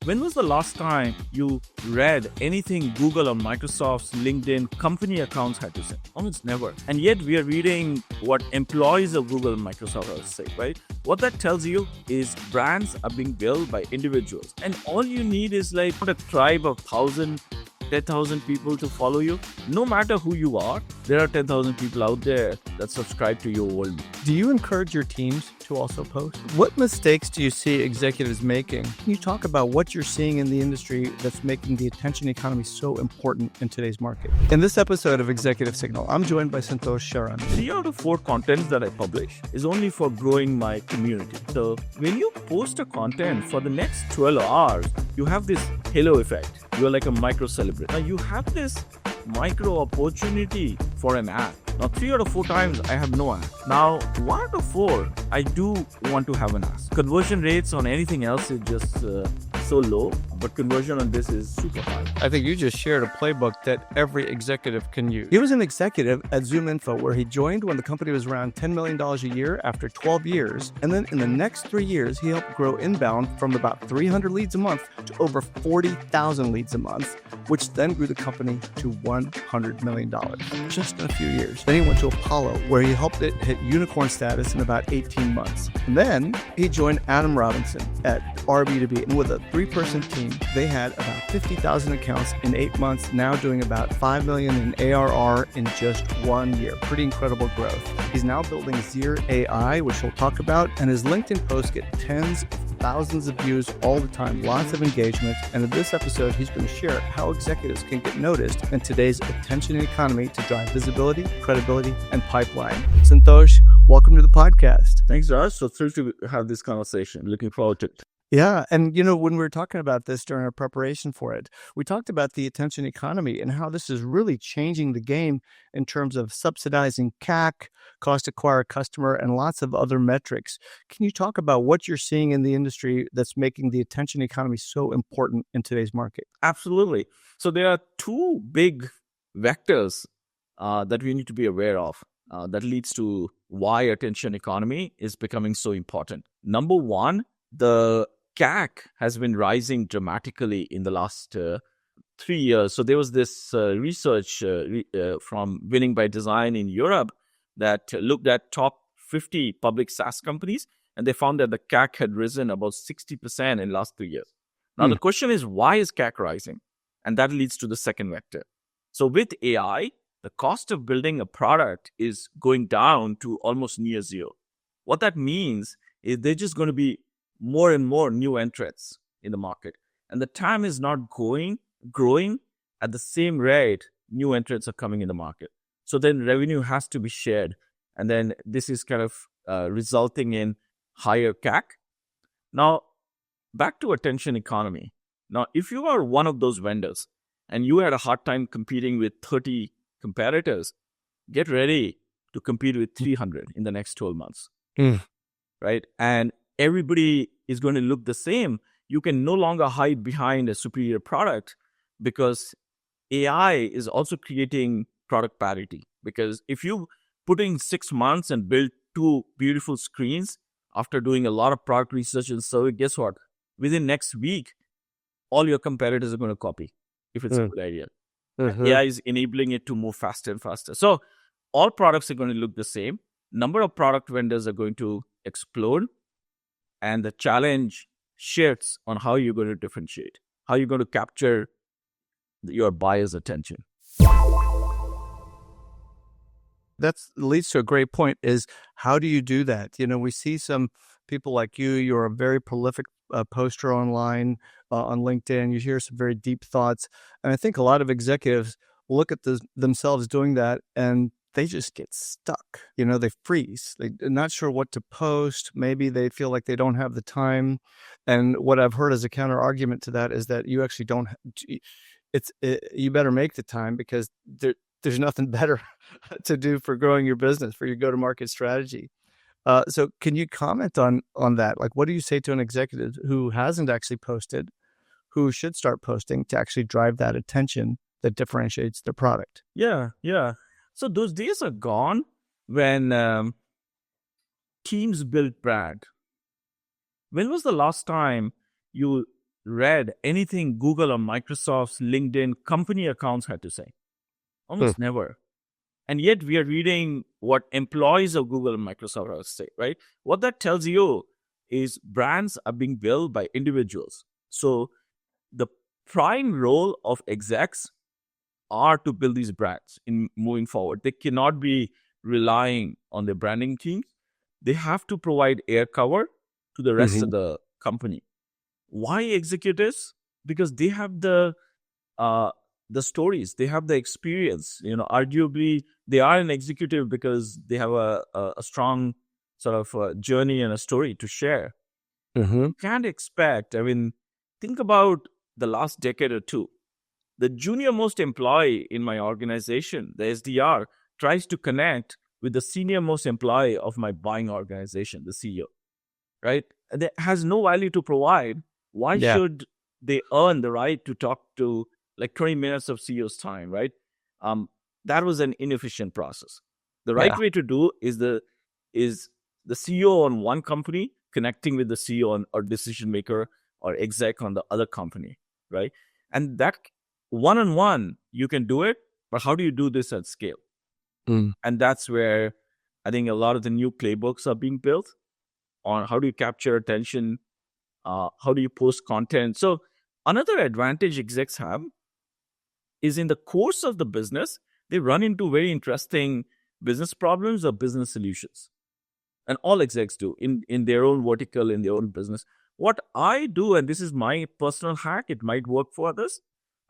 When was the last time you read anything Google or Microsoft's LinkedIn company accounts had to say? Almost never. And yet we are reading what employees of Google and Microsoft are saying, right? What that tells you is brands are being built by individuals. And all you need is like a tribe of 10,000 people to follow you. No matter who you are, there are 10,000 people out there that subscribe to your world. Do you encourage your teams to also post? What mistakes do you see executives making? Can you talk about what you're seeing in the industry that's making the attention economy so important in today's market? In this episode of Executive Signal, I'm joined by Santosh Sharan. 3 out of 4 contents that I publish is only for growing my community. So when you post a content for the next 12 hours, you have this halo effect. You're like a micro celebrity. Now you have this micro opportunity for an ad. Now 3 out of 4 times I have no ad. Now 1 out of 4 I do want to have an ad. Conversion rates on anything else is just so low, but conversion on this is super high. I think you just shared a playbook that every executive can use. He was an executive at ZoomInfo where he joined when the company was around $10 million a year after 12 years. And then in the next 3 years, he helped grow inbound from about 300 leads a month to over 40,000 leads a month, which then grew the company to $100 million just in a few years. Then he went to Apollo where he helped it hit unicorn status in about 18 months. And then he joined Adam Robinson at RB2B, and with a 3-person team, they had about 50,000 accounts in 8 months, now doing about $5 million in ARR in just 1 year. Pretty incredible growth. He's now building Zir AI, which we'll talk about, and his LinkedIn posts get tens of thousands of views all the time, lots of engagement. And in this episode, he's going to share how executives can get noticed in today's attention economy to drive visibility, credibility, and pipeline. Santosh, welcome to the podcast. Thanks, Raj. So thrilled to have this conversation. Looking forward to it. Yeah. And, when we were talking about this during our preparation for it, we talked about the attention economy and how this is really changing the game in terms of subsidizing CAC, cost to acquire a customer, and lots of other metrics. Can you talk about what you're seeing in the industry that's making the attention economy so important in today's market? Absolutely. So there are 2 big vectors that we need to be aware of that leads to why attention economy is becoming so important. Number 1, the CAC has been rising dramatically in the last 3 years. So there was this research from Winning by Design in Europe that looked at top 50 public SaaS companies, and they found that the CAC had risen about 60% in the last 3 years. Now, the question is, why is CAC rising? And that leads to the second vector. So with AI, the cost of building a product is going down to almost near zero. What that means is there's just going to be more and more new entrants in the market. And the TAM is not growing at the same rate new entrants are coming in the market. So then revenue has to be shared. And then this is kind of resulting in higher CAC. Now, back to attention economy. Now, if you are one of those vendors and you had a hard time competing with 30 competitors, get ready to compete with 300 in the next 12 months. Right? And everybody is going to look the same. You can no longer hide behind a superior product because AI is also creating product parity. Because if you put in 6 months and build 2 beautiful screens after doing a lot of product research and survey, guess what? Within next week, all your competitors are going to copy if it's a good idea. AI is enabling it to move faster and faster. So all products are going to look the same. Number of product vendors are going to explode. And the challenge shifts on how you're going to differentiate, how you're going to capture your buyer's attention. That leads to a great point is how do you do that? We see some people like you, you're a very prolific poster online on LinkedIn. You hear some very deep thoughts. And I think a lot of executives look at themselves doing that and they just get stuck. They freeze. They're not sure what to post. Maybe they feel like they don't have the time. And what I've heard as a counter argument to that is that you actually don't. You better make the time because there's nothing better to do for growing your business, for your go-to-market strategy. So can you comment on that? Like, what do you say to an executive who hasn't actually posted, who should start posting to actually drive that attention that differentiates their product? Yeah. So those days are gone when teams build brand. When was the last time you read anything Google or Microsoft's LinkedIn company accounts had to say. Almost never. And yet we are reading what employees of Google and Microsoft have to say, right? What that tells you is brands are being built by individuals. So the prime role of execs are to build these brands in moving forward. They cannot be relying on their branding team. They have to provide air cover to the rest of the company. Why executives? Because they have the stories, they have the experience. Arguably, they are an executive because they have a strong sort of journey and a story to share. You can't expect. I mean, think about the last decade or two. The junior most employee in my organization, the SDR, tries to connect with the senior most employee of my buying organization, the CEO, right? And that has no value to provide. Why should they earn the right to talk to like 20 minutes of CEO's time, right? That was an inefficient process. The right way to do is the CEO on one company connecting with the CEO on, or decision maker or exec on the other company, right? And that one-on-one, you can do it, but how do you do this at scale? And that's where I think a lot of the new playbooks are being built on how do you capture attention, how do you post content. So another advantage execs have is in the course of the business, they run into very interesting business problems or business solutions. And all execs do in their own vertical, in their own business. What I do, and this is my personal hack, it might work for others,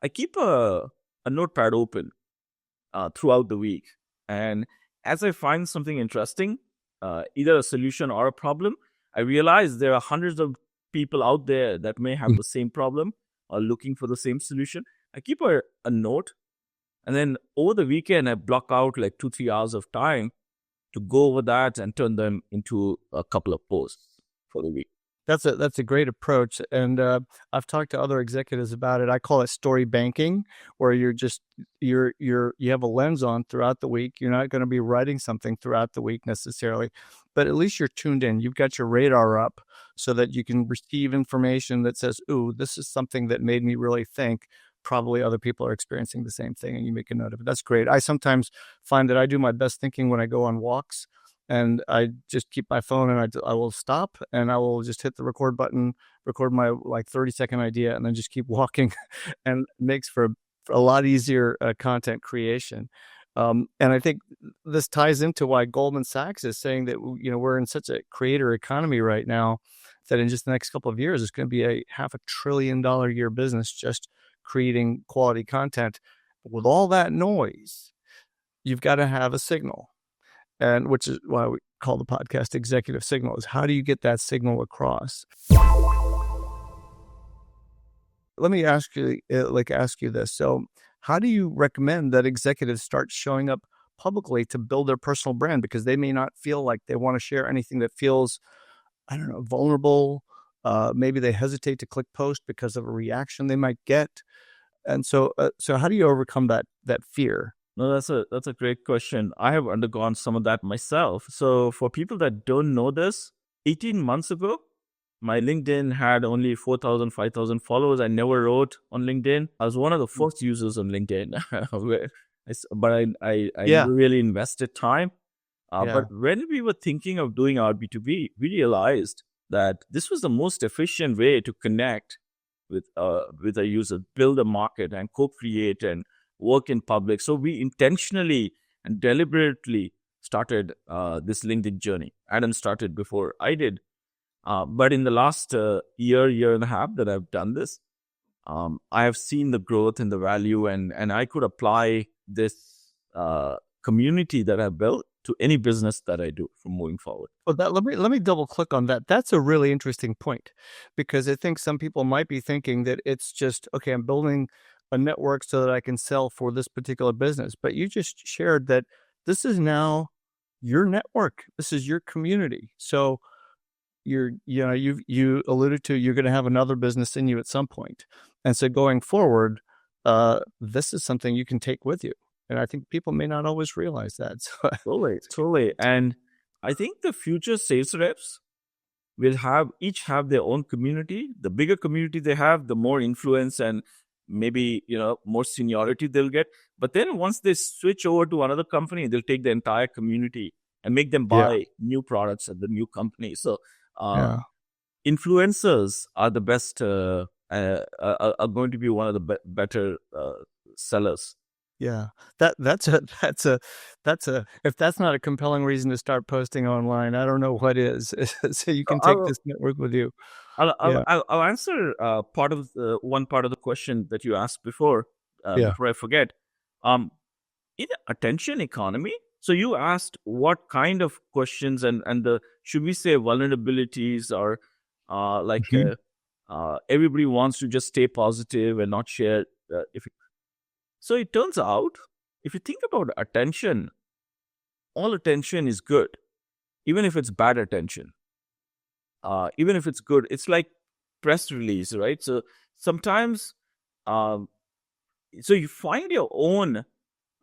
I keep a notepad open throughout the week. And as I find something interesting, either a solution or a problem, I realize there are hundreds of people out there that may have the same problem or looking for the same solution. I keep a note, and then over the weekend, I block out like 2-3 hours of time to go over that and turn them into a couple of posts for the week. That's a great approach, and I've talked to other executives about it. I call it story banking, where you have a lens on throughout the week. You're not going to be writing something throughout the week necessarily, but at least you're tuned in. You've got your radar up so that you can receive information that says, "Ooh, this is something that made me really think." Probably other people are experiencing the same thing, and you make a note of it. That's great. I sometimes find that I do my best thinking when I go on walks. And I just keep my phone and I will stop and I will just hit the record button, record my like 30-second idea, and then just keep walking. And it makes for a lot easier content creation. And I think this ties into why Goldman Sachs is saying that, we're in such a creator economy right now that in just the next couple of years, it's going to be a $500 billion a year business just creating quality content. With all that noise, you've got to have a signal. And which is why we call the podcast Executive Signal, is how do you get that signal across? Let me ask you this. So how do you recommend that executives start showing up publicly to build their personal brand? Because they may not feel like they want to share anything that feels, I don't know, vulnerable. Maybe they hesitate to click post because of a reaction they might get. And so how do you overcome that fear? No, that's a great question. I have undergone some of that myself. So for people that don't know this, 18 months ago, my LinkedIn had only 4,000, 5,000 followers. I never wrote on LinkedIn. I was one of the first users on LinkedIn, but I really invested time. But when we were thinking of doing our B2B, we realized that this was the most efficient way to connect with a user, build a market and co-create and work in public. So we intentionally and deliberately started this LinkedIn journey. Adam started before I did. But in the last year and a half that I've done this, I have seen the growth and the value, and I could apply this community that I've built to any business that I do from moving forward. Well, let me double click on that. That's a really interesting point, because I think some people might be thinking that it's just, okay, I'm building a network so that I can sell for this particular business. But you just shared that this is now your network. This is your community. So you alluded to, you're going to have another business in you at some point. And so going forward, this is something you can take with you. And I think people may not always realize that. Totally. And I think the future sales reps will have each have their own community. The bigger community they have, the more influence and maybe more seniority they'll get. But then once they switch over to another company, they'll take the entire community and make them Yeah. buy new products at the new company. So Yeah. influencers are the best, are going to be one of the better sellers. Yeah. That's a if that's not a compelling reason to start posting online, I don't know what is. So you So can take this network with you. Yeah. I'll answer one part of the question that you asked before Yeah. I forget. In the attention economy, so you asked what kind of questions and the should we say vulnerabilities or like Mhm. everybody wants to just stay positive and not share. So it turns out, if you think about attention, all attention is good, even if it's bad attention. Even if it's good, it's like press release, right? So sometimes, um, so you find your own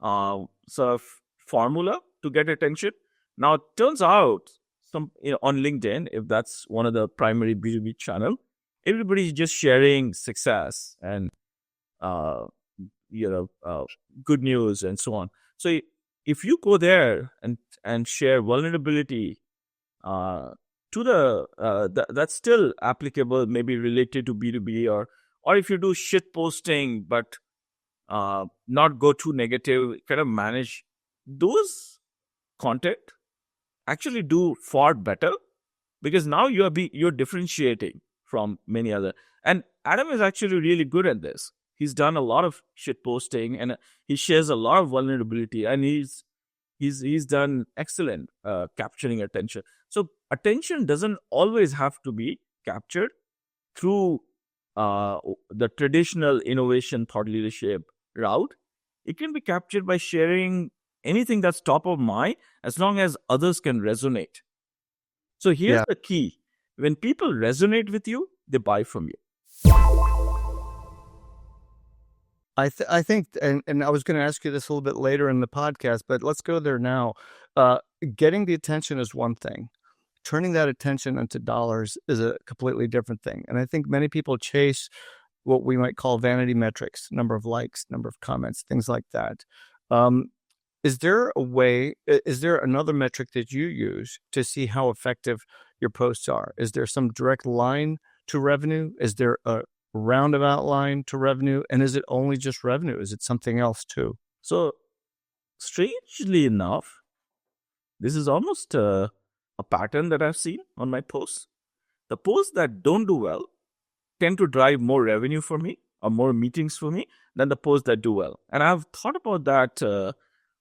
sort of formula to get attention. Now, it turns out on LinkedIn, if that's one of the primary B2B channel, everybody's just sharing success and uh, good news and so on. So if you go there and share vulnerability uh, to that's still applicable, maybe related to B2B, or if you do shit posting, but not go too negative, kind of manage those content actually do far better because now you're differentiating from many other. And Adam is actually really good at this. He's done a lot of shit posting and he shares a lot of vulnerability, and he's done excellent capturing attention. So attention doesn't always have to be captured through the traditional innovation thought leadership route. It can be captured by sharing anything that's top of mind as long as others can resonate. So here's Yeah. the key: when people resonate with you, they buy from you. I think, and I was going to ask you this a little bit later in the podcast, but let's go there now. Getting the attention is one thing. Turning that attention into dollars is a completely different thing. And I think many people chase what we might call vanity metrics, number of likes, number of comments, things like that. Is there another metric that you use to see how effective your posts are? Is there some direct line to revenue? Is there a roundabout line to revenue? And is it only just revenue? Is it something else too? So strangely enough, this is almost a pattern that I've seen on my posts. The posts that don't do well tend to drive more revenue for me or more meetings for me than the posts that do well. And I've thought about that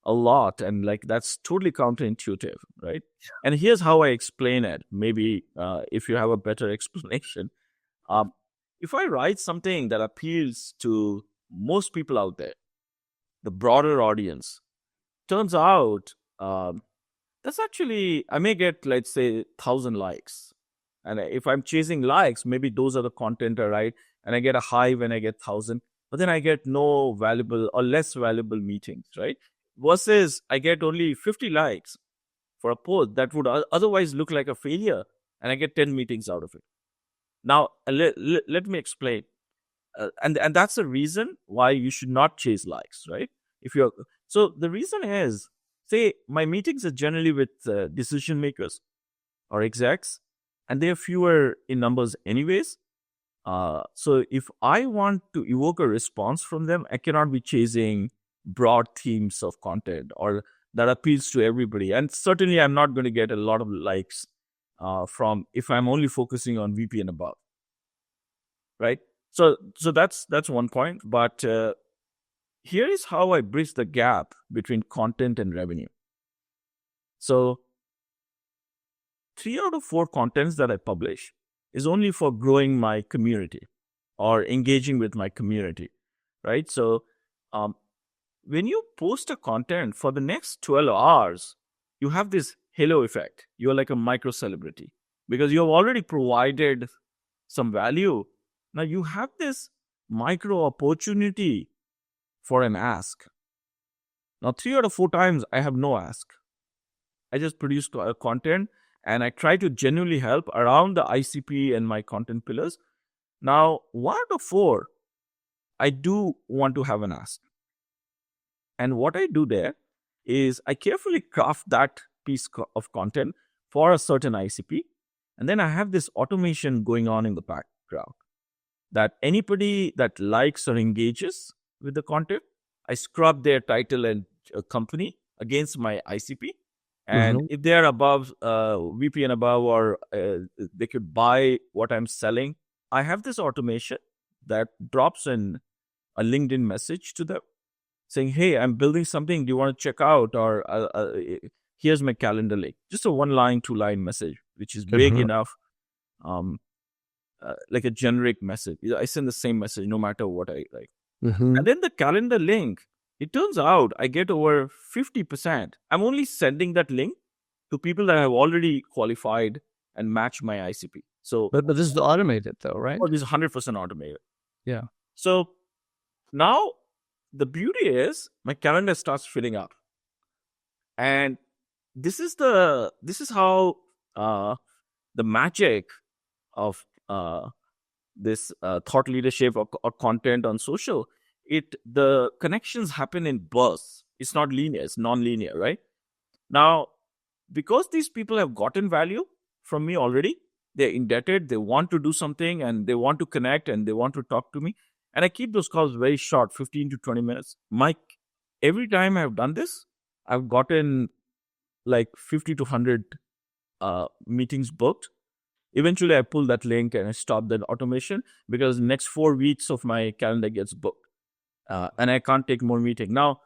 a lot, and like that's totally counterintuitive, right? And here's how I explain it. Maybe if you have a better explanation, if I write something that appeals to most people out there, the broader audience, turns out that's actually I may get, let's say, 1,000 likes. And if I'm chasing likes, maybe those are the content I write, and I get a high when I get 1,000, but then I get no valuable or less valuable meetings, right? Versus I get only 50 likes for a post that would otherwise look like a failure, and I get 10 meetings out of it. Now, let me explain. And that's the reason why you should not chase likes, right? If you're So the reason is, say my meetings are generally with decision makers or execs, and they are fewer in numbers anyways. So if I want to evoke a response from them, I cannot be chasing broad themes of content or that appeals to everybody. And certainly I'm not going to get a lot of likes from if I'm only focusing on VP and above, right? So that's one point. But here is how I bridge the gap between content and revenue. So 3 out of 4 contents that I publish is only for growing my community or engaging with my community, right? So when you post a content for the next 12 hours, you have this halo effect. You're like a micro celebrity because you have already provided some value. Now you have this micro opportunity for an ask. Now 3 out of 4 times I have no ask. I just produce content and I try to genuinely help around the ICP and my content pillars. Now, 1 out of 4, I do want to have an ask. And what I do there is I carefully craft that piece of content for a certain ICP. And then I have this automation going on in the background that anybody that likes or engages with the content, I scrub their title and company against my ICP. And Mhm. if they're above VP and above, or they could buy what I'm selling, I have this automation that drops in a LinkedIn message to them saying, "Hey, I'm building something. Do you want to check out?" Or here's my calendar link. Just a 1 line, 2 line message, which is big Mhm. enough, um, like a generic message. I send the same message no matter what I like. And Mhm. then the calendar link, it turns out I get over 50%. I'm only sending that link to people that have already qualified and matched my ICP. So, But this is automated though, right? this is 100% automated. Yeah. So now the beauty is my calendar starts filling up. And this is how the magic of this thought leadership or content on social. The connections happen in bursts. It's not linear. It's non-linear, right? Now, because these people have gotten value from me already, they're indebted. They want to do something, and they want to connect, and they want to talk to me. And I keep those calls very short, 15 to 20 minutes. Mike, every time I've done this, I've gotten like 50 to 100 meetings booked. Eventually, I pull that link and I stop that automation because the next 4 weeks of my calendar gets booked, and I can't take more meeting. Now,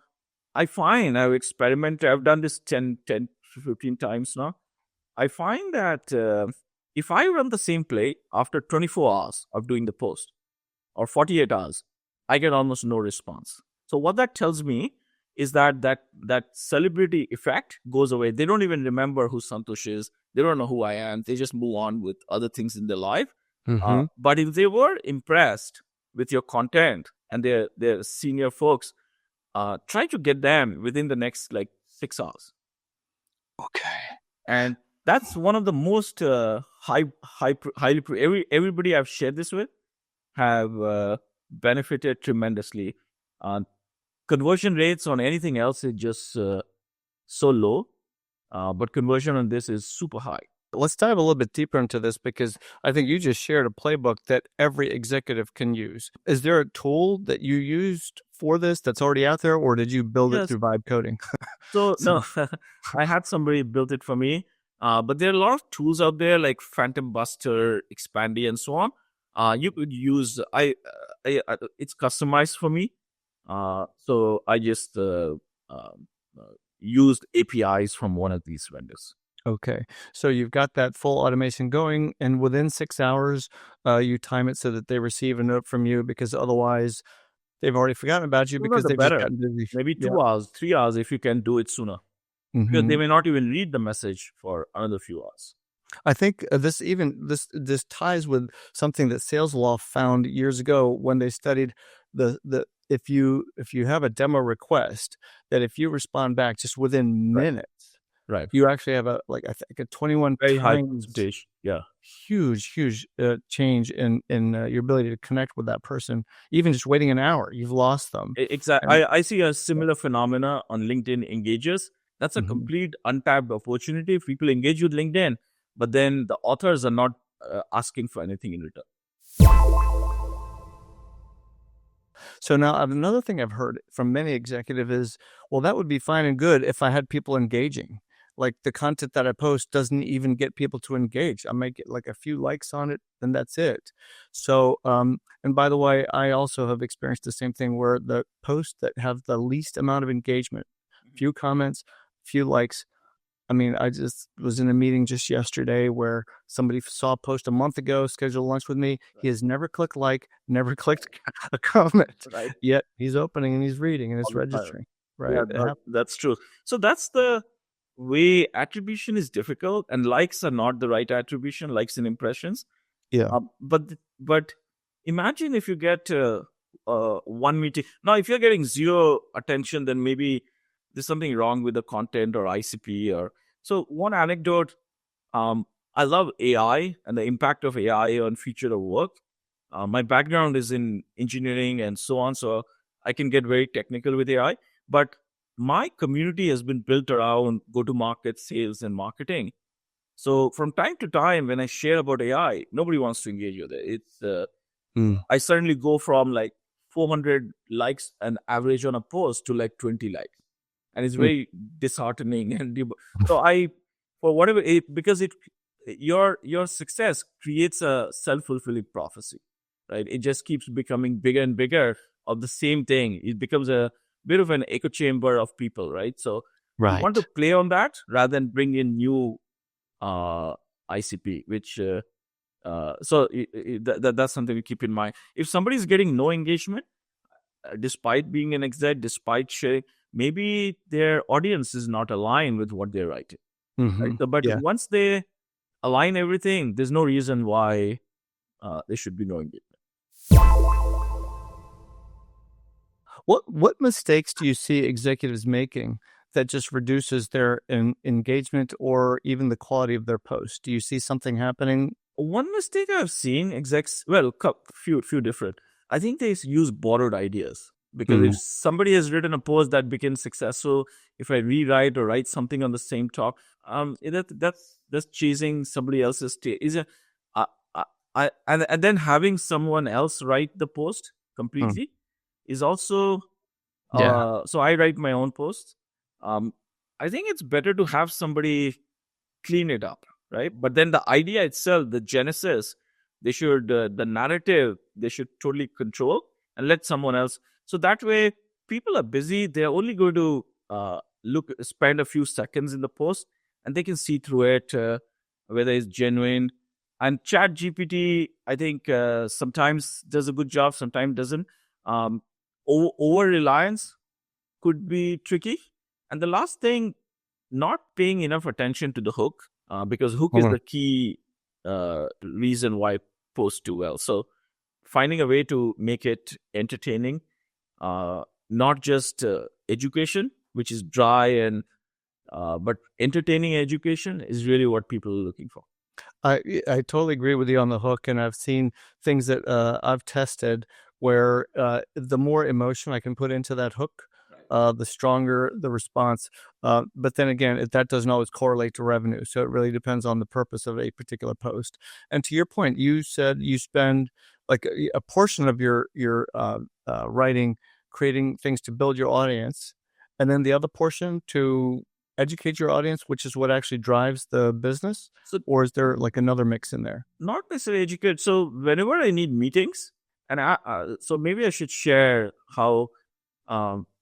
I find I've experimented. I've done this 10 to 15 times now. I find that if I run the same play after 24 hours of doing the post or 48 hours, I get almost no response. So what that tells me is that celebrity effect goes away. They don't even remember who Santosh is. They don't know who I am. They just move on with other things in their life. Mhm. But if they were impressed with your content and their senior folks, try to get them within the next like 6 hours. Okay. And that's one of the most everybody I've shared this with have benefited tremendously. Conversion rates on anything else is just so low, but conversion on this is super high. Let's dive a little bit deeper into this because I think you just shared a playbook that every executive can use. Is there a tool that you used for this that's already out there, or did you build it Yes. through vibe coding? So So no, I had somebody build it for me. But there are a lot of tools out there like Phantom Buster, Expandy, and so on. You could use it's customized for me. So I just used APIs from one of these vendors. okay. So you've got that full automation going, and within 6 hours, you time it so that they receive a note from you because otherwise they've already forgotten about you Sooner because the they've just better. gotten busy. Maybe Yeah. 2 hours, 3 hours if you can do it sooner, because they Mhm. may not even read the message for another few hours. I think this ties with something that Sales Law found years ago when they studied the if you have a demo request, that if you respond back just within Right. minutes, Right. you actually have I think a 21 Very high times percentage. Yeah. huge change in your ability to connect with that person. Even just waiting an hour, you've lost them. Exactly. And I see a similar phenomena on LinkedIn Engagers. That's a mhm. complete untapped opportunity. People engage with LinkedIn, but then the authors are not asking for anything in return. So now another thing I've heard from many executives is, well, that would be fine and good if I had people engaging. Like the content that I post doesn't even get people to engage. I might get like a few likes on it, and that's it. So, and by the way, I also have experienced the same thing where the posts that have the least amount of engagement, few comments, few likes. I mean, I just was in a meeting just yesterday where somebody saw a post a month ago, scheduled lunch with me. He has never clicked like, never clicked a comment, Right. yet he's opening and he's reading and All it's the time. registering, Yeah, right? It that's true. So that's the way. Attribution is difficult, and likes are not the right attribution. Likes and impressions. yeah. But imagine if you get one meeting. Now, if you're getting zero attention, then maybe there's something wrong with the content or ICP. Or so one anecdote. I love AI and the impact of AI on future of work. My background is in engineering and so on, so I can get very technical with AI. But my community has been built around go-to-market, sales, and marketing. So from time to time, when I share about AI, nobody wants to engage with it. I suddenly go from like 400 likes an average on a post to like 20 likes, and it's Mm. very disheartening. And so I, for whatever it, because it, your success creates a self-fulfilling prophecy, right? It just keeps becoming bigger and bigger of the same thing. It becomes a bit of an echo chamber of people, right? So you want to Right. play on that rather than bring in new uh, ICP, which that's something to keep in mind. If somebody is getting no engagement, despite being an exec, despite sharing, maybe their audience is not aligned with what they're writing, right? Hmm. But Yeah. once they align everything, there's no reason why there should be no engagement. What mistakes do you see executives making that just reduces their engagement or even the quality of their post? Do you see something happening? One mistake I've seen execs, well, few different. I think they use borrowed ideas, because if Mm. somebody has written a post that became successful, if I rewrite or write something on the same talk, that's chasing somebody else's is a, I, I, and then having someone else write the post Mm. completely is also. Yeah. So I write my own posts. Um, I think it's better to have somebody clean it up, right? But then the idea itself, the genesis, the narrative, they should totally control and let someone else. So that way, people are busy. They're only going to spend a few seconds in the post, and they can see through it whether it's genuine. And Chat GPT, I think sometimes does a good job, sometimes doesn't. Um, Over reliance could be tricky. And the last thing, not paying enough attention to the hook, because hook is Mm. the key reason why posts do well. So finding a way to make it entertaining, not just education, which is dry, and but entertaining education is really what people are looking for. I totally agree with you on the hook, and I've seen things that I've tested where the more emotion I can put into that hook, the stronger the response. But then again, that doesn't always correlate to revenue, so it really depends on the purpose of a particular post. And to your point, you said you spend like a portion of your writing creating things to build your audience, and then the other portion to educate your audience, which is what actually drives the business? So Or is there like another mix in there? not necessarily educate. So whenever I need meetings, and so maybe I should share how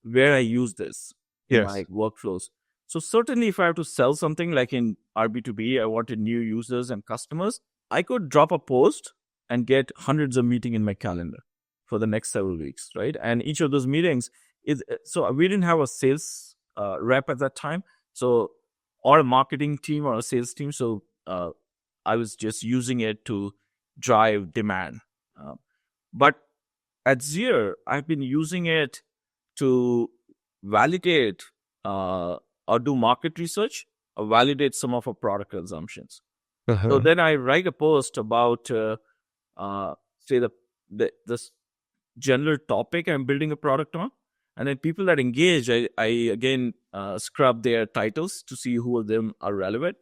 where I use this in my Yes. workflows. So certainly, if I have to sell something like in RB2B, I wanted new users and customers, I could drop a post and get hundreds of meetings in my calendar for the next several weeks, right? And each of those meetings is, so we didn't have a sales rep at that time, so, or a marketing team or a sales team. So I was just using it to drive demand. Uh, but at Zier, I've been using it to validate or do market research or validate some of our product assumptions. So Uh-huh. then I write a post about, say, this general topic I'm building a product on. And then people that engage, I again scrub their titles to see who of them are relevant.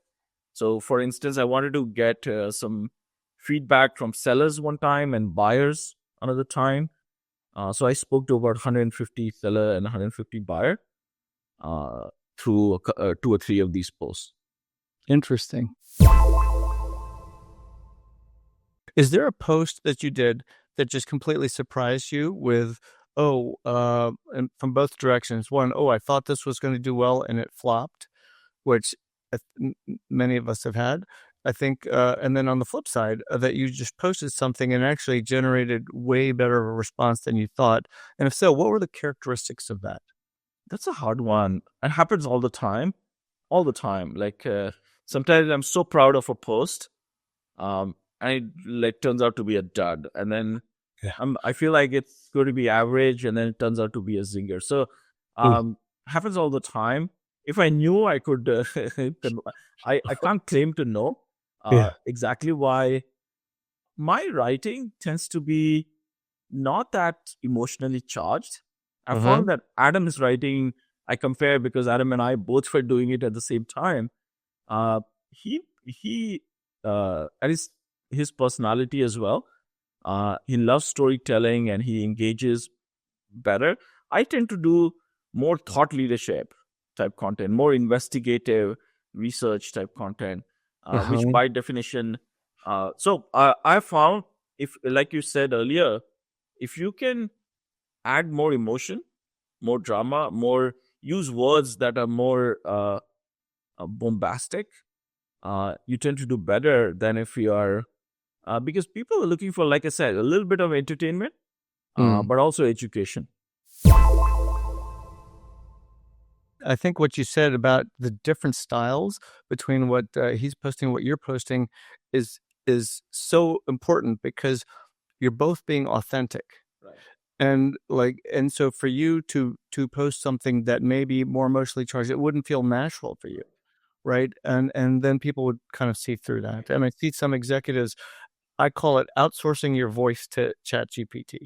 So, for instance, I wanted to get some feedback from sellers one time and buyers another time. So I spoke to about 150 seller and 150 buyer uh, through two or three of these posts. Interesting. Is there a post that you did that just completely surprised you with, and from both directions? One, I thought this was going to do well and it flopped, which many of us have had. I think, and then on the flip side, that you just posted something and actually generated way better of a response than you thought. And if so, what were the characteristics of that? That's a hard one. It happens all the time, all the time. Like sometimes I'm so proud of a post, and it like turns out to be a dud, and then Yeah. I feel like it's going to be average, and then it turns out to be a zinger. So Ooh. happens all the time. if I knew, I could. I can't claim to know Yeah. exactly why my writing tends to be not that emotionally charged. I Uh-huh. found that Adam's writing, I compare because Adam and I both were doing it at the same time. He and his personality as well. He loves storytelling and he engages better. I tend to do more thought leadership type content, more investigative research type content, which Uh-huh. by definition, I found, if like you said earlier, if you can add more emotion, more drama, more use words that are more bombastic, you tend to do better than if you are because people are looking for, like I said, a little bit of entertainment, Mm. but also education. I think what you said about the different styles between what he's posting, what you're posting, is so important because you're both being authentic. Right. And so for you to post something that may be more emotionally charged, it wouldn't feel natural for you, right? And then people would kind of see through that. And I see some executives, I call it outsourcing your voice to ChatGPT.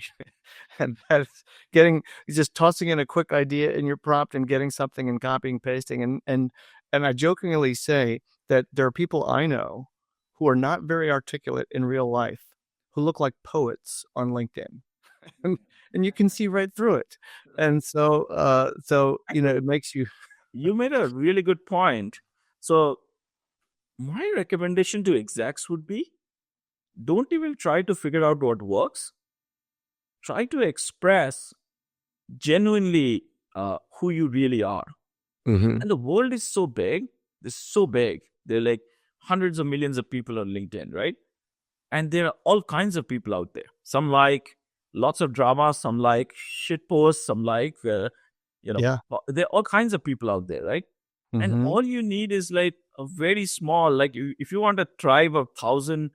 And that's getting just tossing in a quick idea in your prompt and getting something and copying, pasting. And I jokingly say that there are people I know who are not very articulate in real life who look like poets on LinkedIn. And, and you can see right through it. And so it makes you. You made a really good point. So, my recommendation to execs would be, don't even try to figure out what works. Try to express genuinely who you really are. Mhm. And the world is so big. It's so big. There are like hundreds of millions of people on LinkedIn, right? And there are all kinds of people out there. Some like lots of drama, some like shit posts, some like, Yeah. there are all kinds of people out there, right? And Mhm. all you need is like a very small, like if you want a tribe of 1,000,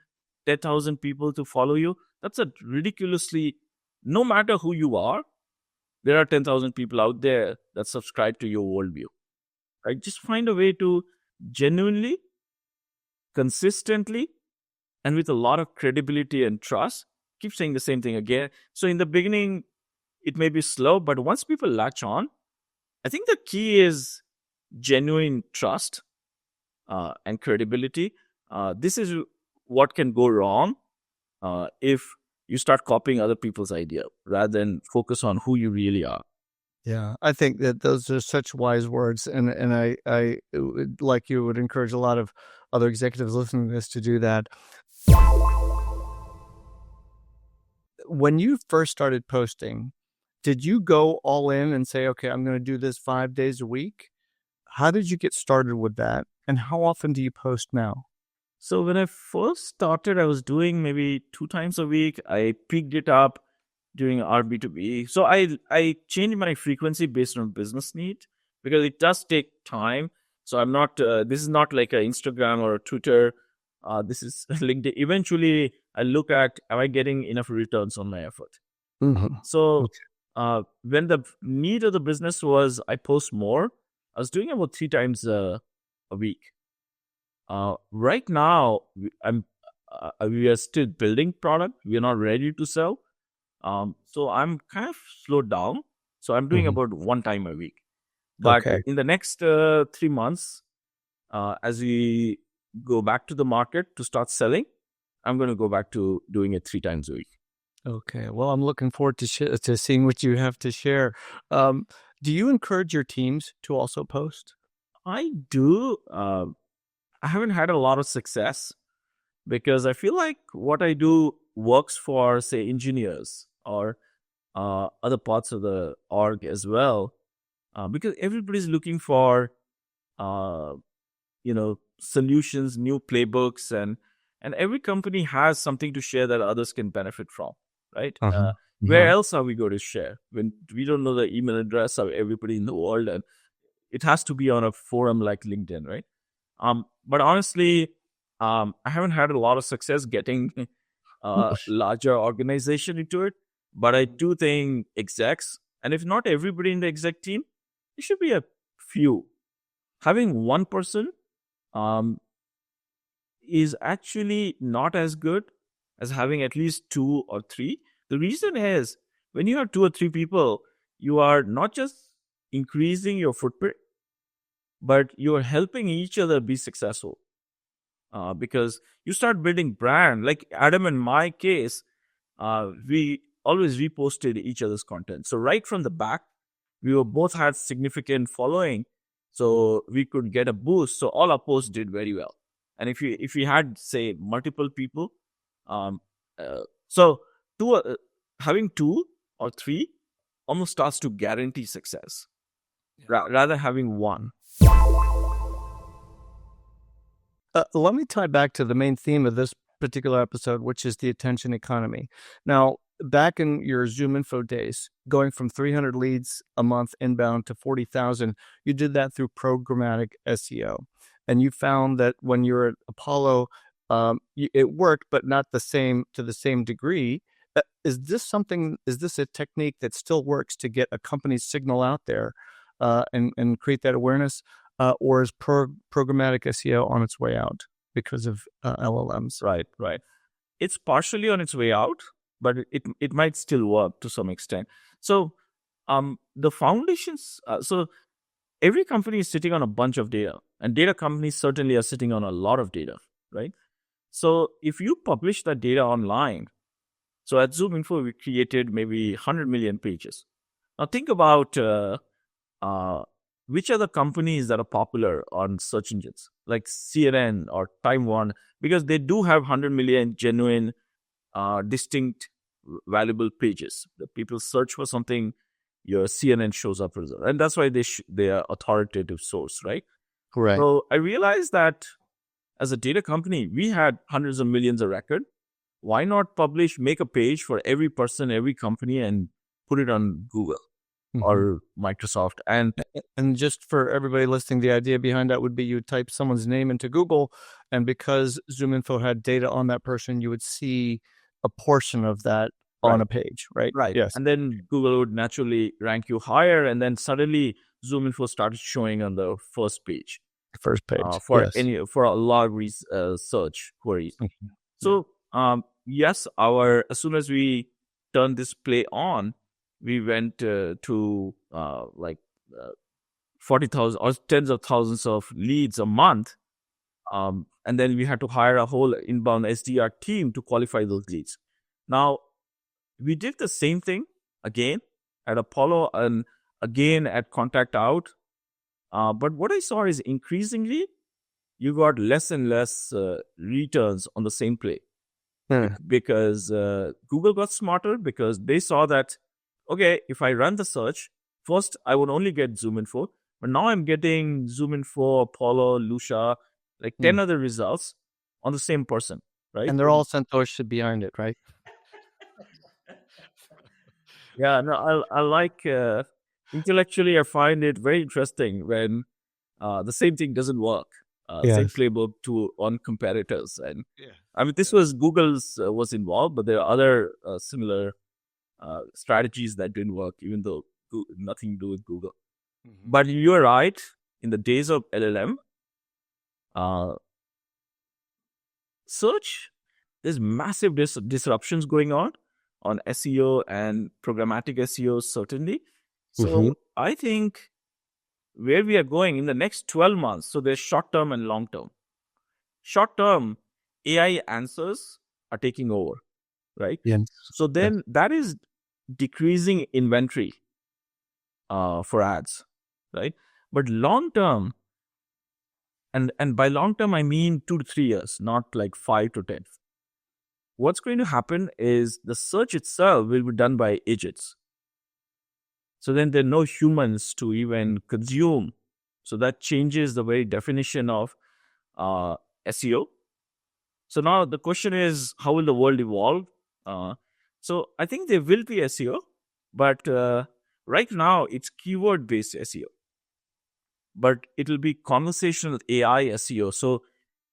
10,000 people to follow you, that's a ridiculously, no matter who you are, there are 10,000 people out there that subscribe to your worldview, right? Just find a way to genuinely, consistently, and with a lot of credibility and trust, keep saying the same thing again. So in the beginning, it may be slow, but once people latch on, I think the key is genuine trust and credibility. This is what can go wrong if you start copying other people's idea rather than focus on who you really are. Yeah, I think that those are such wise words, and I would, like you, would encourage a lot of other executives listening to this to do that. When you first started posting, did you go all in and say, "Okay, I'm gonna do this 5 days a week"? How did you get started with that, and how often do you post now? So when I first started, I was doing maybe 2 times a week. I picked it up during our B2B. So I changed my frequency based on business need because it does take time. So I'm not. This is not like an Instagram or a Twitter. This is LinkedIn. Eventually, I look at, am I getting enough returns on my effort? Mhm. So Okay. when the need of the business was, I post more. I was doing about 3 times a week. Right now, we are still building product. We are not ready to sell. So I'm kind of slowed down. So I'm doing Mhm. about 1 time a week. But Okay. in the next 3 months, as we go back to the market to start selling, I'm going to go back to doing it 3 times a week. Okay. Well, I'm looking forward to seeing what you have to share. Um, do you encourage your teams to also post? I do. I haven't had a lot of success because I feel like what I do works for, say, engineers or other parts of the org as well, because everybody's looking for uh, solutions, new playbooks, and every company has something to share that others can benefit from, right? Uh-huh. Where Uh-huh. else are we going to share when we don't know the email address of everybody in the world, and it has to be on a forum like LinkedIn, right? But honestly, I haven't had a lot of success getting larger organization into it. But I do think execs, and if not everybody in the exec team, it should be a few. having one person um, is actually not as good as having at least two or three. The reason is when you have two or three people, you are not just increasing your footprint, but you are helping each other be successful. Because you start building brand. Like Adam and my case, we always reposted each other's content. So right from the back, we were both had significant following, so we could get a boost. So all our posts did very well. And if we had say multiple people, um, so two having two or three almost starts to guarantee success, rather having one. Let me tie back to the main theme of this particular episode, which is the attention economy. Now, back in your Zoom Info days, going from 300 leads a month inbound to 40,000, you did that through programmatic SEO. And you found that when you're at Apollo, it worked, but not to the same degree. Is this a technique that still works to get a company's signal out there and create that awareness? Or is programmatic SEO on its way out because of LLMs? Right. It's partially on its way out, but it might still work to some extent. So, the foundations. So every company is sitting on a bunch of data, and data companies certainly are sitting on a lot of data, right? So if you publish that data online, so at Zoom Info we created maybe 100 million pages. Now think about which are the companies that are popular on search engines like CNN or Time Warner, because they do have 100 million genuine, distinct, valuable pages. The people search for something, your CNN shows up result, and that's why they are authoritative source, right? Right. So I realized that as a data company, we had hundreds of millions of record. Why not make a page for every person, every company, and put it on Google or Microsoft? And just for everybody listening, the idea behind that would be you type someone's name into Google, and because Zoom Info had data on that person, you would see a portion of that on a page, right? Right. Yes. And then Google would naturally rank you higher, and then suddenly Zoom Info started showing on the first page. First page. For yes. for a lot of search queries. So yes, as soon as we turned this play on, we went to 40,000 or tens of thousands of leads a month. And then we had to hire a whole inbound SDR team to qualify those leads. Now, we did the same thing again at Apollo and again at Contact Out. But what I saw is increasingly, you got less and less returns on the same play. Because Google got smarter, because they saw that, okay, if I run the search, first I would only get Zoom Info, but now I'm getting Zoom Info, Apollo, Lucia, like 10 other results on the same person, right? And they're all Santosh behind it, right? Yeah, no, I like, intellectually, I find it very interesting when the same thing doesn't work. Same playbook on competitors. And I mean, this was Google's was involved, but there are other similar strategies that didn't work, even though nothing to do with Google. But you're right. In the days of LLM, search, there's massive disruptions going on SEO and programmatic SEO, certainly. So I think where we are going in the next 12 months, so there's short term and long term. Short term, AI answers are taking over, right? Yes. So then that is decreasing inventory for ads, right? But long term, and by long term, I mean 2 to 3 years, not like 5 to 10. What's going to happen is the search itself will be done by agents. So then there are no humans to even consume. So that changes the very definition of SEO. So now the question is, how will the world evolve? So I think there will be SEO, but right now it's keyword-based SEO. But it will be conversational AI SEO. So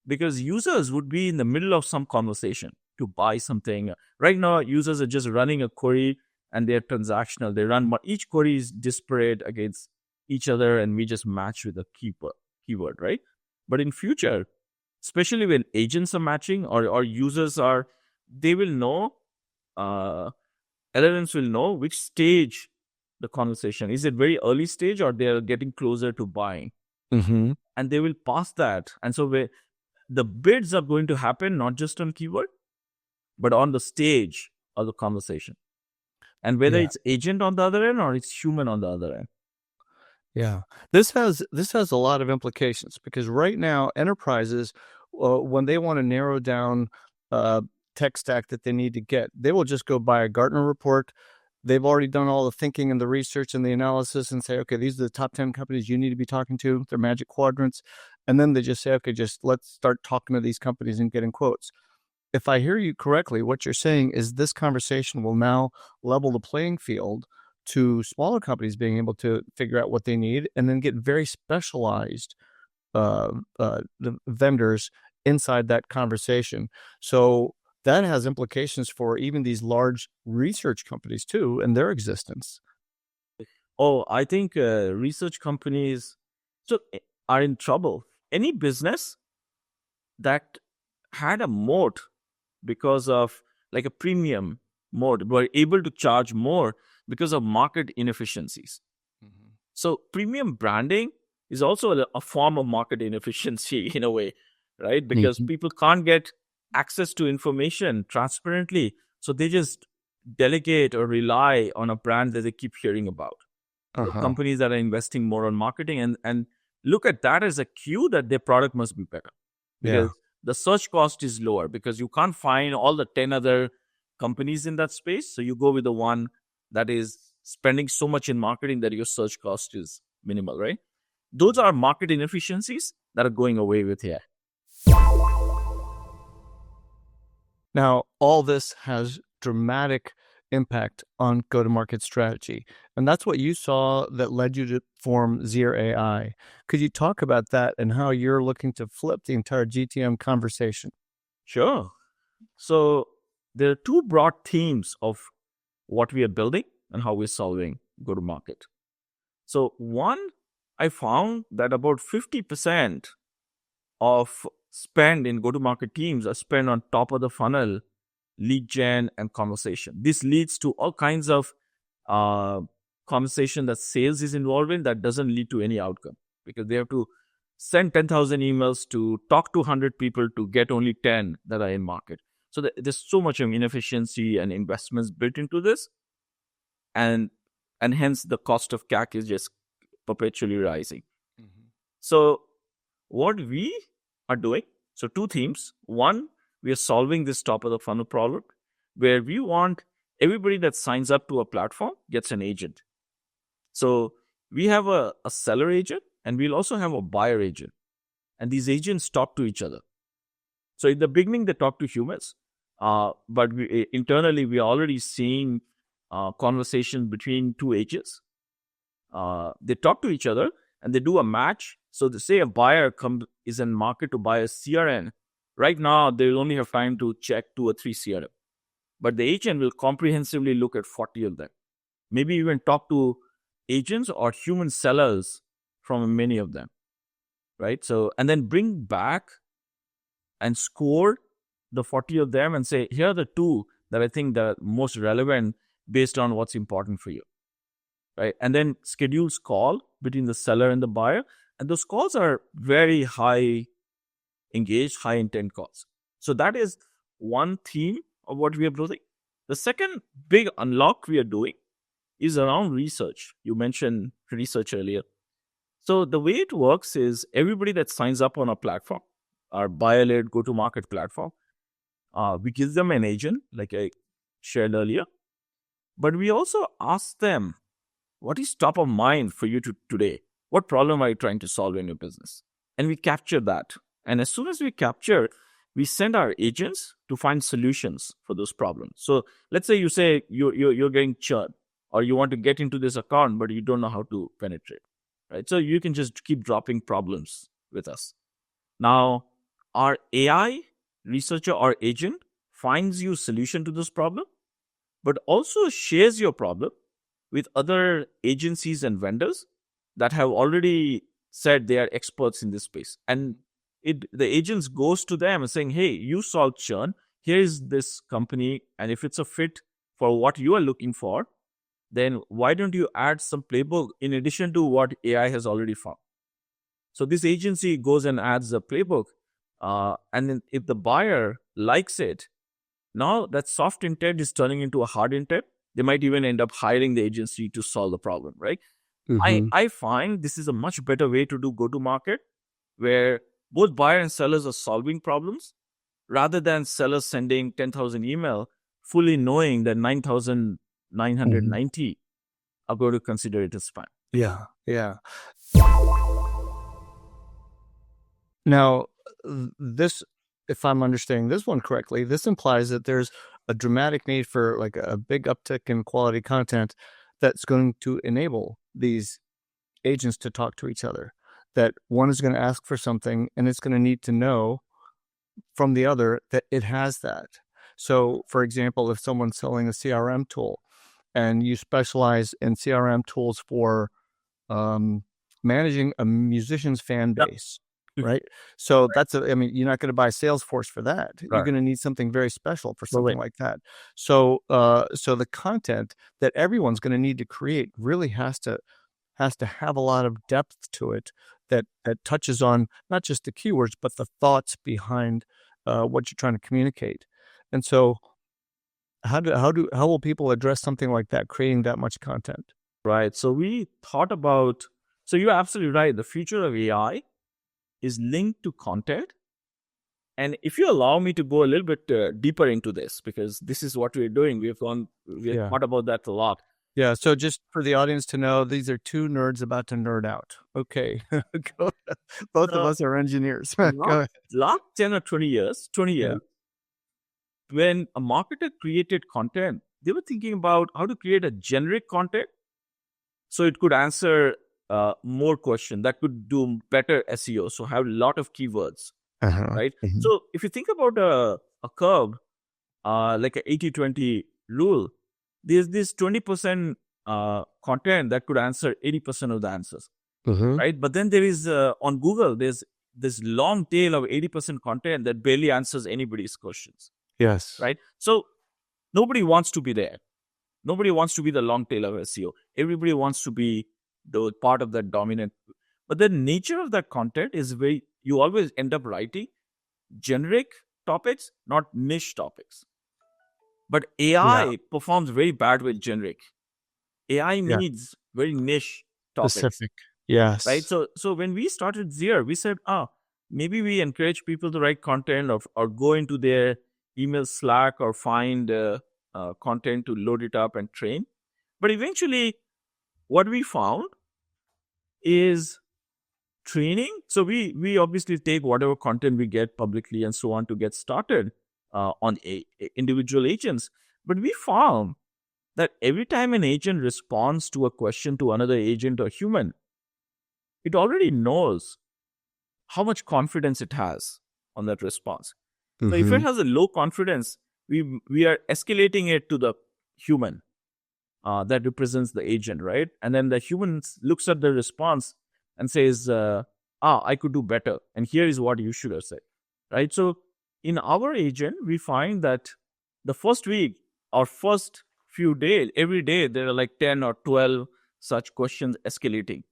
because users would be in the middle of some conversation to buy something. Right now, users are just running a query and they're transactional. They run each query is disparate against each other, and we just match with a keyword. keyword, right? But in future, especially when agents are matching or users are, they will know, LLMs will know which stage the conversation is. It very early stage or they're getting closer to buying, Mm-hmm. and they will pass that. And so the bids are going to happen not just on keyword, but on the stage of the conversation. And whether Yeah. it's agent on the other end or it's human on the other end. Yeah, this has a lot of implications because right now enterprises, when they want to narrow down tech stack that they need to get, they will just go buy a Gartner report. They've already done all the thinking and the research and the analysis and say, okay, these are the top 10 companies you need to be talking to. They're magic quadrants. And then they just say, okay, just let's start talking to these companies and getting quotes. If I hear you correctly, what you're saying is this conversation will now level the playing field to smaller companies being able to figure out what they need and then get very specialized the vendors inside that conversation. So that has implications for even these large research companies too and their existence. Oh, I think research companies are in trouble. Any business that had a moat because of like a premium mode were able to charge more because of market inefficiencies. Mm-hmm. So premium branding is also a form of market inefficiency in a way, right? Because Mm-hmm. people can't get access to information transparently, so they just delegate or rely on a brand that they keep hearing about. The Uh-huh. companies that are investing more on marketing and look at that as a cue that their product must be better, Yeah. because the search cost is lower because you can't find all the 10 other companies in that space. So you go with the one that is spending so much in marketing that your search cost is minimal, right? Those are market inefficiencies that are going away with here. Now, all this has dramatic impact on go-to-market strategy. And that's what you saw that led you to form Zier AI. Could you talk about that and how you're looking to flip the entire GTM conversation? Sure. So there are two broad themes of what we are building and how we're solving go to market. So, one, I found that about 50% of spend in go to market teams are spent on top of the funnel, lead gen, and conversation. This leads to all kinds of uh, conversation that sales is involved in that doesn't lead to any outcome, because they have to send 10,000 emails to talk to 100 people to get only 10 that are in market. So there's so much of inefficiency and investments built into this, and hence the cost of CAC is just perpetually rising. Mm-hmm. So what we are doing, so two themes. One, we are solving this top of the funnel problem where we want everybody that signs up to a platform gets an agent. So we have a seller agent and we'll also have a buyer agent. And these agents talk to each other. So in the beginning, they talk to humans. But internally, we are already seeing conversations between two agents. They talk to each other and they do a match. So they say a buyer is in market to buy a CRM. Right now, they only have time to check 2 or 3 CRM. But the agent will comprehensively look at 40 of them. Maybe even talk to agents or human sellers from many of them, right? So, and then bring back and score the 40 of them and say, here are the 2 that I think that are most relevant based on what's important for you, right? And then schedules call between the seller and the buyer. And those calls are very high engaged, high intent calls. So that is one theme of what we are building. The second big unlock we are doing is around research. You mentioned research earlier. So the way it works is everybody that signs up on our platform, our buyer-led go-to-market platform, we give them an agent, like I shared earlier. But we also ask them, what is top of mind for you today? What problem are you trying to solve in your business? And we capture that. And as soon as we capture, we send our agents to find solutions for those problems. So let's say you say you're getting churn, or you want to get into this account, but you don't know how to penetrate, right? So you can just keep dropping problems with us. Now, our AI researcher or agent finds you a solution to this problem, but also shares your problem with other agencies and vendors that have already said they are experts in this space. And the agents goes to them and saying, hey, you solve churn. Here is this company. And if it's a fit for what you are looking for, then why don't you add some playbook in addition to what AI has already found? So this agency goes and adds a playbook. And then if the buyer likes it, now that soft intent is turning into a hard intent. They might even end up hiring the agency to solve the problem, right? I find this is a much better way to do go-to-market, where both buyer and sellers are solving problems rather than sellers sending 10,000 email, fully knowing that 9,990 are going to consider it as spam. Yeah, yeah. Now, this, if I'm understanding this one correctly, this implies that there's a dramatic need for like a big uptick in quality content that's going to enable these agents to talk to each other. That one is going to ask for something and it's going to need to know from the other that it has that. So, for example, if someone's selling a CRM tool and you specialize in CRM tools for managing a musician's fan base, right? So that's I mean, you're not going to buy Salesforce for that. Right. You're going to need something very special for something like that. So, so the content that everyone's going to need to create really has to have a lot of depth to it that touches on not just the keywords, but the thoughts behind what you're trying to communicate. And so how will people address something like that, creating that much content? Right. So we thought about, so you're absolutely right. The future of AI is linked to content. And if you allow me to go a little bit deeper into this, because this is what we're doing, we've thought about that a lot. Yeah. So just for the audience to know, these are two nerds about to nerd out. Okay. Both of us are engineers. Last 10 or 20 years, when a marketer created content, they were thinking about how to create a generic content so it could answer more questions, that could do better SEO, so have a lot of keywords, right? Mm-hmm. So if you think about a curve, like an 80-20 rule, there's this 20% content that could answer 80% of the answers, right? But then there is, on Google, there's this long tail of 80% content that barely answers anybody's questions. Yes. Right? So nobody wants to be there. Nobody wants to be the long tail of SEO. Everybody wants to be the part of that dominant. But the nature of that content is you always end up writing generic topics, not niche topics. But AI performs very bad with generic. AI needs very niche topics. Specific. Yes. Right? So when we started Zero, we said, maybe we encourage people to write content or go into their email Slack or find content to load it up and train. But eventually, what we found is training. So we obviously take whatever content we get publicly and so on to get started on individual agents. But we found that every time an agent responds to a question to another agent or human, it already knows how much confidence it has on that response. So if it has a low confidence, we are escalating it to the human that represents the agent, right? And then the human looks at the response and says, I could do better. And here is what you should have said, right? So in our agent, we find that the first week or first few days, every day, there are like 10 or 12 such questions escalating.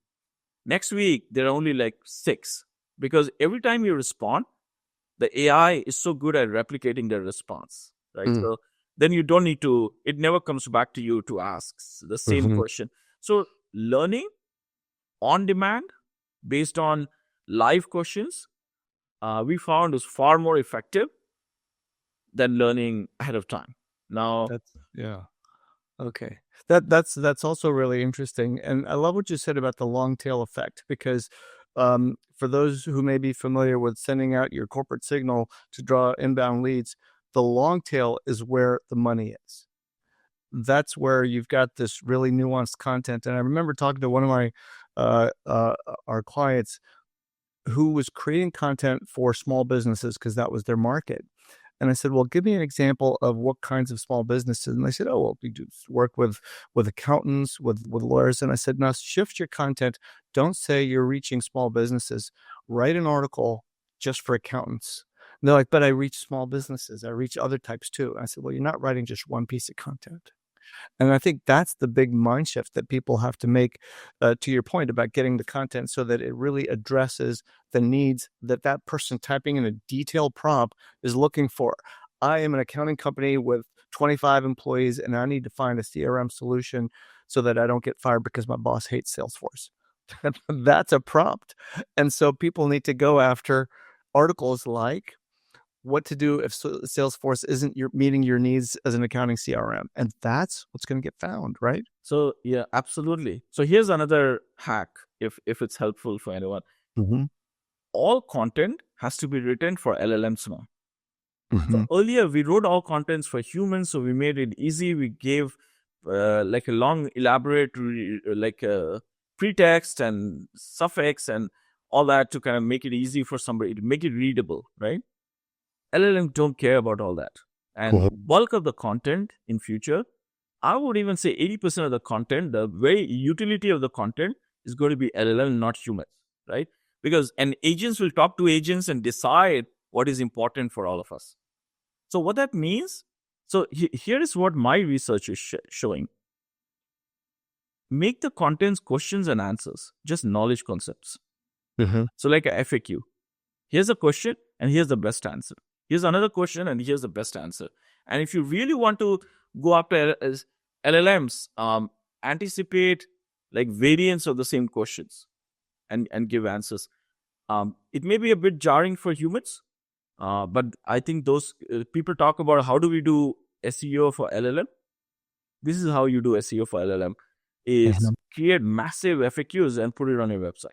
Next week, there are only like 6, because every time you respond, the AI is so good at replicating the response, right? So then you don't need to, it never comes back to you to ask the same question. So learning on demand based on live questions, we found is far more effective than learning ahead of time. Now, okay. That's also really interesting. And I love what you said about the long tail effect, because for those who may be familiar with sending out your corporate signal to draw inbound leads, the long tail is where the money is. That's where you've got this really nuanced content. And I remember talking to one of my our clients who was creating content for small businesses because that was their market. And I said, well, give me an example of what kinds of small businesses. And they said, oh, well, we do work with accountants, with lawyers. And I said, now shift your content. Don't say you're reaching small businesses. Write an article just for accountants. And they're like, but I reach small businesses. I reach other types too. And I said, well, you're not writing just one piece of content. And I think that's the big mind shift that people have to make, to your point about getting the content so that it really addresses the needs that person typing in a detailed prompt is looking for. I am an accounting company with 25 employees, and I need to find a CRM solution so that I don't get fired because my boss hates Salesforce. That's a prompt. And so people need to go after articles like what to do if Salesforce isn't meeting your needs as an accounting CRM. And that's what's going to get found, right? So yeah, absolutely. So here's another hack, if it's helpful for anyone. Mm-hmm. All content has to be written for LLMs now. Mm-hmm. So earlier we wrote all contents for humans, so we made it easy. We gave like a long, elaborate, pretext and suffix and all that to kind of make it easy for somebody to make it readable, right? LLM don't care about all that. And bulk of the content in future, I would even say 80% of the content, the very utility of the content is going to be LLM, not humans, right? Because agents will talk to agents and decide what is important for all of us. So what that means, so here is what my research is showing. Make the contents questions and answers, just knowledge concepts. Mm-hmm. So like a FAQ. Here's a question and here's the best answer. Here's another question and here's the best answer. And if you really want to go after LLMs, anticipate like variants of the same questions and give answers. It may be a bit jarring for humans, but I think those people talk about how do we do SEO for LLM. This is how you do SEO for LLM, is create massive FAQs and put it on your website.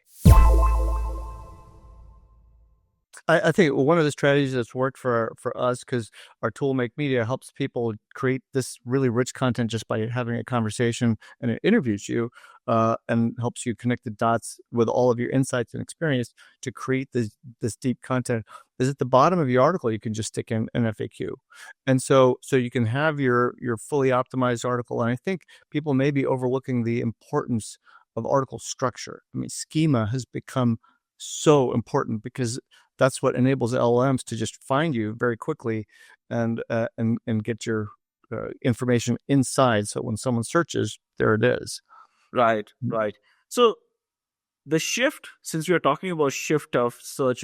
I think one of the strategies that's worked for us, because our tool MakeMedia helps people create this really rich content just by having a conversation, and it interviews you and helps you connect the dots with all of your insights and experience to create this deep content, is at the bottom of your article you can just stick in an FAQ. And so you can have your fully optimized article. And I think people may be overlooking the importance of article structure. I mean, schema has become so important because that's what enables LLMs to just find you very quickly and get your information inside. So when someone searches, there it is. Right. So the shift, since we are talking about shift of search,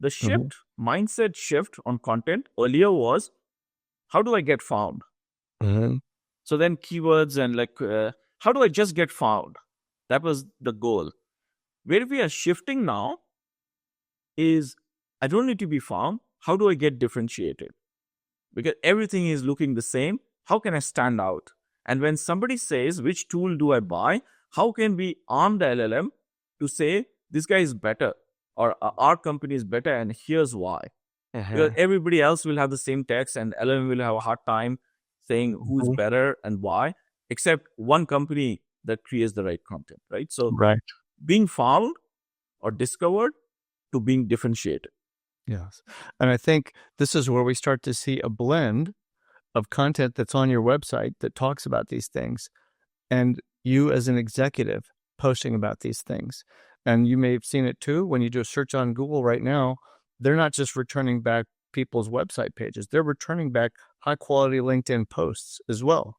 the shift, mindset shift on content earlier was, how do I get found? So then keywords and how do I just get found? That was the goal. Where we are shifting now is, I don't need to be found. How do I get differentiated? Because everything is looking the same. How can I stand out? And when somebody says, which tool do I buy? How can we arm the LLM to say, this guy is better, or our company is better, and here's why. Because everybody else will have the same text, and LLM will have a hard time saying who's better and why, except one company that creates the right content, right? So being found or discovered to being differentiated. Yes. And I think this is where we start to see a blend of content that's on your website that talks about these things, and you as an executive posting about these things. And you may have seen it too when you do a search on Google right now. They're not just returning back people's website pages, they're returning back high quality LinkedIn posts as well.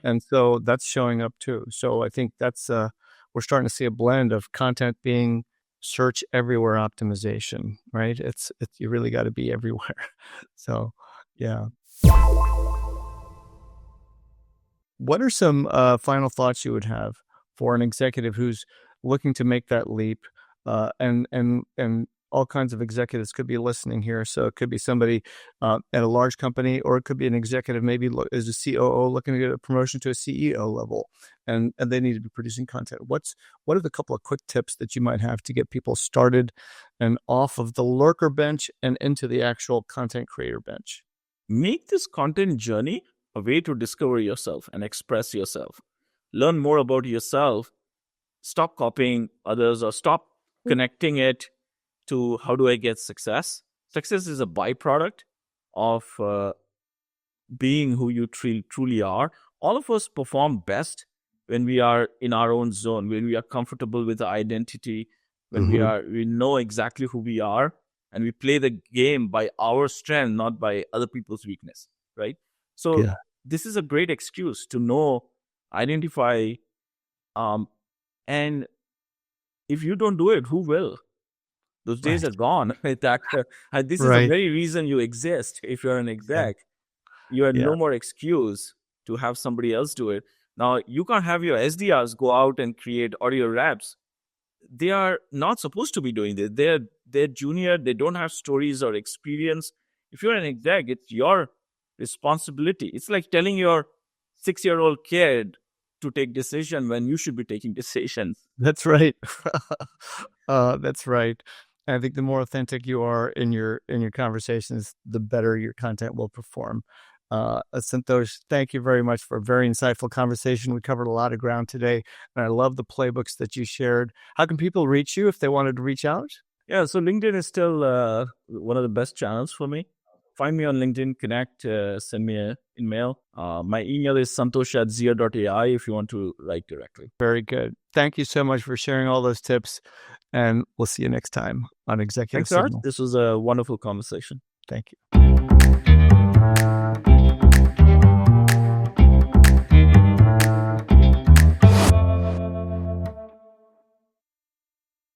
And so that's showing up too. So I think that's we're starting to see a blend of content being search everywhere optimization, right? It's you really got to be everywhere. So yeah. What are some final thoughts you would have for an executive who's looking to make that leap? And all kinds of executives could be listening here. So it could be somebody at a large company, or it could be an executive, maybe as a COO looking to get a promotion to a CEO level, and they need to be producing content. What are the couple of quick tips that you might have to get people started and off of the lurker bench and into the actual content creator bench? Make this content journey a way to discover yourself and express yourself. Learn more about yourself. Stop copying others, or stop connecting it to how do I get success. Success is a byproduct of being who you truly are. All of us perform best when we are in our own zone, when we are comfortable with the identity, when we know exactly who we are, and we play the game by our strength, not by other people's weakness, right? So Yeah. this is a great excuse to know, identify, and if you don't do it, who will? Those days Right. are gone. And this is the Right. very reason you exist. If you're an Yeah. exec, you have Yeah. no more excuse to have somebody else do it. Now, you can't have your SDRs go out and create audio raps. They are not supposed to be doing this. They're junior. They don't have stories or experience. If you're an exec, it's your responsibility. It's like telling your 6-year-old kid to take decision when you should be taking decisions. That's right. That's right. I think the more authentic you are in your conversations, the better your content will perform. Santosh, thank you very much for a very insightful conversation. We covered a lot of ground today, and I love the playbooks that you shared. How can people reach you if they wanted to reach out? Yeah, so LinkedIn is still one of the best channels for me. Find me on LinkedIn, connect, send me an email. My email is santosh@zia.ai if you want to write directly. Very good. Thank you so much for sharing all those tips, and we'll see you next time on Executive Thanks, Raj. Signal. This was a wonderful conversation. Thank you.